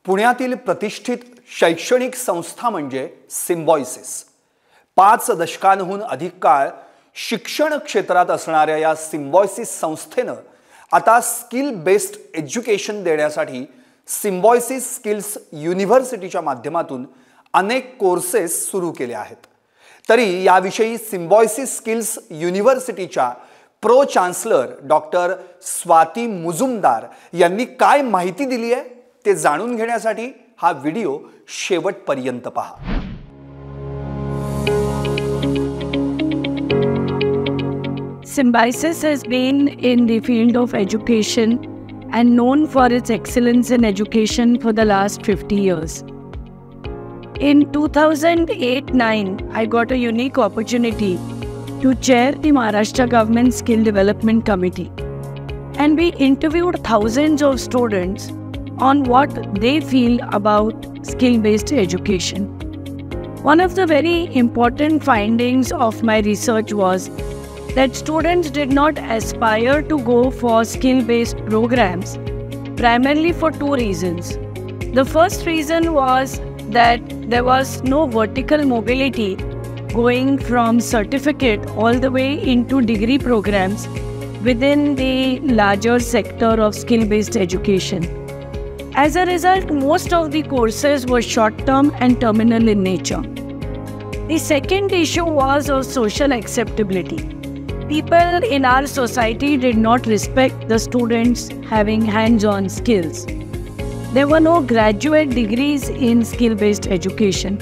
पुण्यातील प्रतिष्ठित शैक्षणिक संस्था म्हणजे सिम्बायोसिस। 5 दशकांहून अधिक काळ शिक्षण क्षेत्रात असणाऱ्या या सिम्बायोसिस संस्थेने आता स्किल बेस्ड एज्युकेशन देण्यासाठी सिम्बायोसिस स्किल्स युनिव्हर्सिटीच्या माध्यमातून अनेक कोर्सेस सुरू केले आहेत। तरी याविषयी सिम्बायोसिस स्किल्स युनिव्हर्सिटीच्या pro chancellor doctor Swati Mujumdar यांनी काय माहिती दिली आहे ते जाणून घेण्यासाठी हा व्हिडिओ शेवटपर्यंत पहा। Symbiosis has been in the field of education and known for its excellence in education for the last 50 years. In 2008-9, I got a unique opportunity to chair the Maharashtra Government Skill Development Committee. And we interviewed thousands of students on what they feel about skill-based education. One of the very important findings of my research was that students did not aspire to go for skill-based programs, primarily for 2 reasons. The first reason was that there was no vertical mobility going from certificate all the way into degree programs within the larger sector of skill-based education. As a result, most of the courses were short-term and terminal in nature. The second issue was of social acceptability. People in our society did not respect the students having hands-on skills. There were no graduate degrees in skill-based education.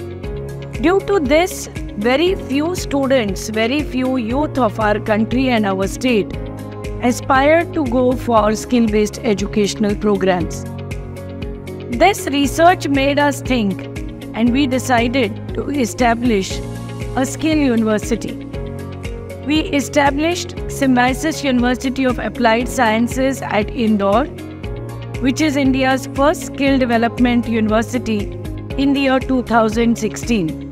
Due to this, very few students, very few youth of our country and our state aspired to go for skill-based educational programs. This research made us think, and we decided to establish a skill university. We established Symbiosis University of Applied Sciences at Indore, which is India's first skill development university in the year 2016.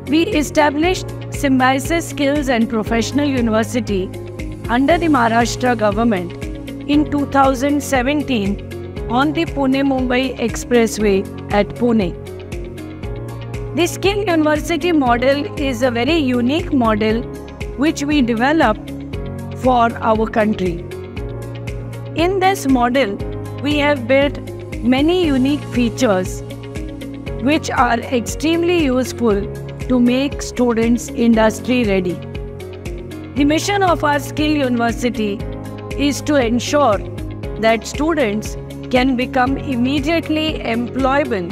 We established Symbiosis Skills and Professional University under the Maharashtra government in 2017 on the Pune-Mumbai Expressway at Pune. The Skill University model is a very unique model which we developed for our country. In this model, we have built many unique features which are extremely useful to make students industry ready. The mission of our Skill University is to ensure that students can become immediately employable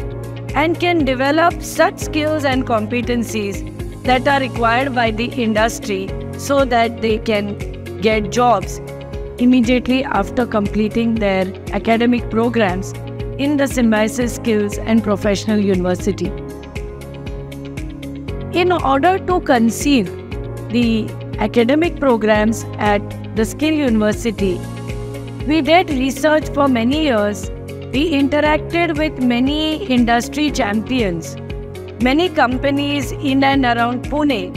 and can develop such skills and competencies that are required by the industry so that they can get jobs immediately after completing their academic programs in the Symbiosis Skills and Professional University. In order to conceive the academic programs at the Skill University, we did research for many years. We interacted with many industry champions, many companies in and around Pune,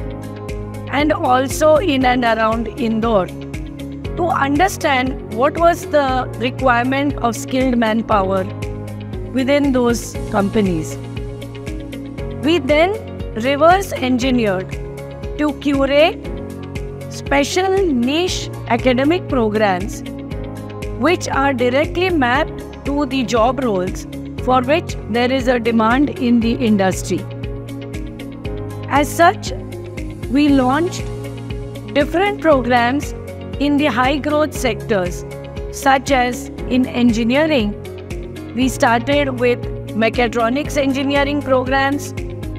and also in and around Indore, to understand what was the requirement of skilled manpower within those companies. We then reverse engineered to curate special niche academic programs which are directly mapped to the job roles for which there is a demand in the industry. As such, we launched different programs in the high growth sectors, such as in engineering. We started with mechatronics engineering programs,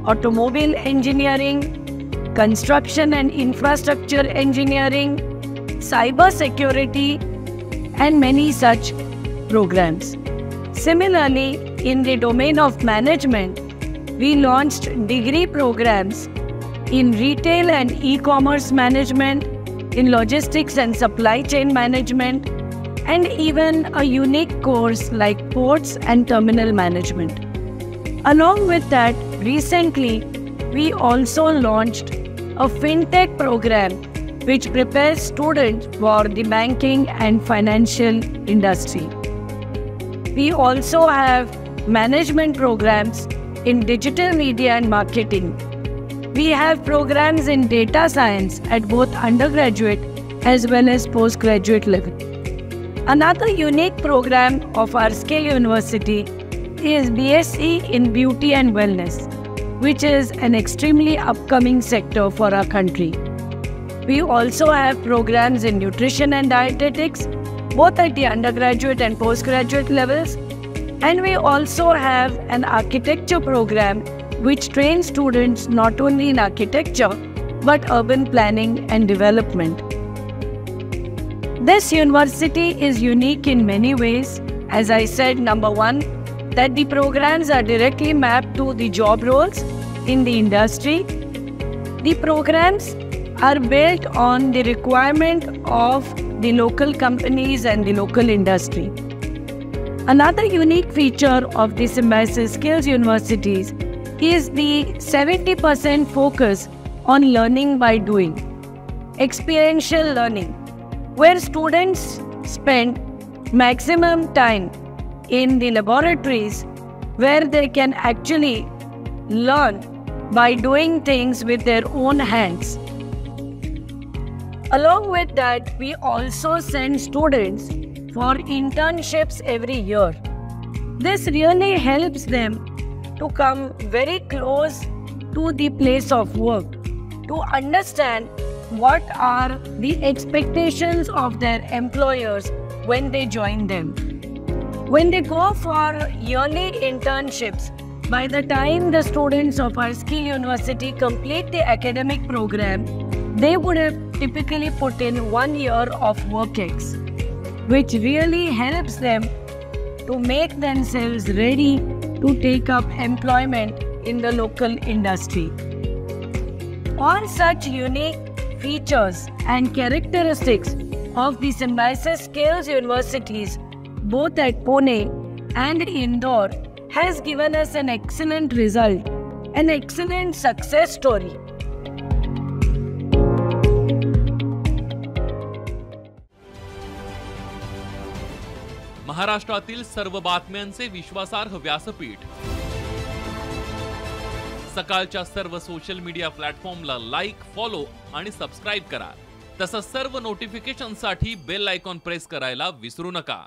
automobile engineering, construction and infrastructure engineering, cyber security, and many such programs. Similarly, in the domain of management, we launched degree programs in retail and e-commerce management, in logistics and supply chain management, and even a unique course like ports and terminal management. Along with that, recently, we also launched a fintech program which prepares students for the banking and financial industry. We also have management programs in digital media and marketing. We have programs in data science at both undergraduate as well as postgraduate level. Another unique program of our Skill University is BSc in Beauty and Wellness, which is an extremely upcoming sector for our country. We also have programs in nutrition and dietetics, both at the undergraduate and postgraduate levels. And we also have an architecture program which trains students not only in architecture but urban planning and development. This university is unique in many ways. As I said, number one, that the programs are directly mapped to the job roles in the industry. The programs are built on the requirement of the local companies and the local industry. Another unique feature of the Symbiosis Skills Universities is the 70% focus on learning by doing, experiential learning, where students spend maximum time in the laboratories where they can actually learn by doing things with their own hands. Along with that, we also send students for internships every year. This really helps them to come very close to the place of work, to understand what are the expectations of their employers when they join them. When they go for yearly internships, by the time the students of our Skill University complete the academic program, they would have typically put in 1 year of WorkX, which really helps them to make themselves ready to take up employment in the local industry. All such unique features and characteristics of the Symbiosis Skills Universities, both at Pune and Indore, has given us an excellent result, an excellent success story. महाराष्ट्रातील सर्व बातम्यांचे विश्वासार्ह व्यासपीठ. सकाळच्या सर्व social media प्लॅटफॉर्मला like, follow आणि subscribe करा. तसंच सर्व नोटिफिकेशनसाठी bell icon press करायला विसरू नका.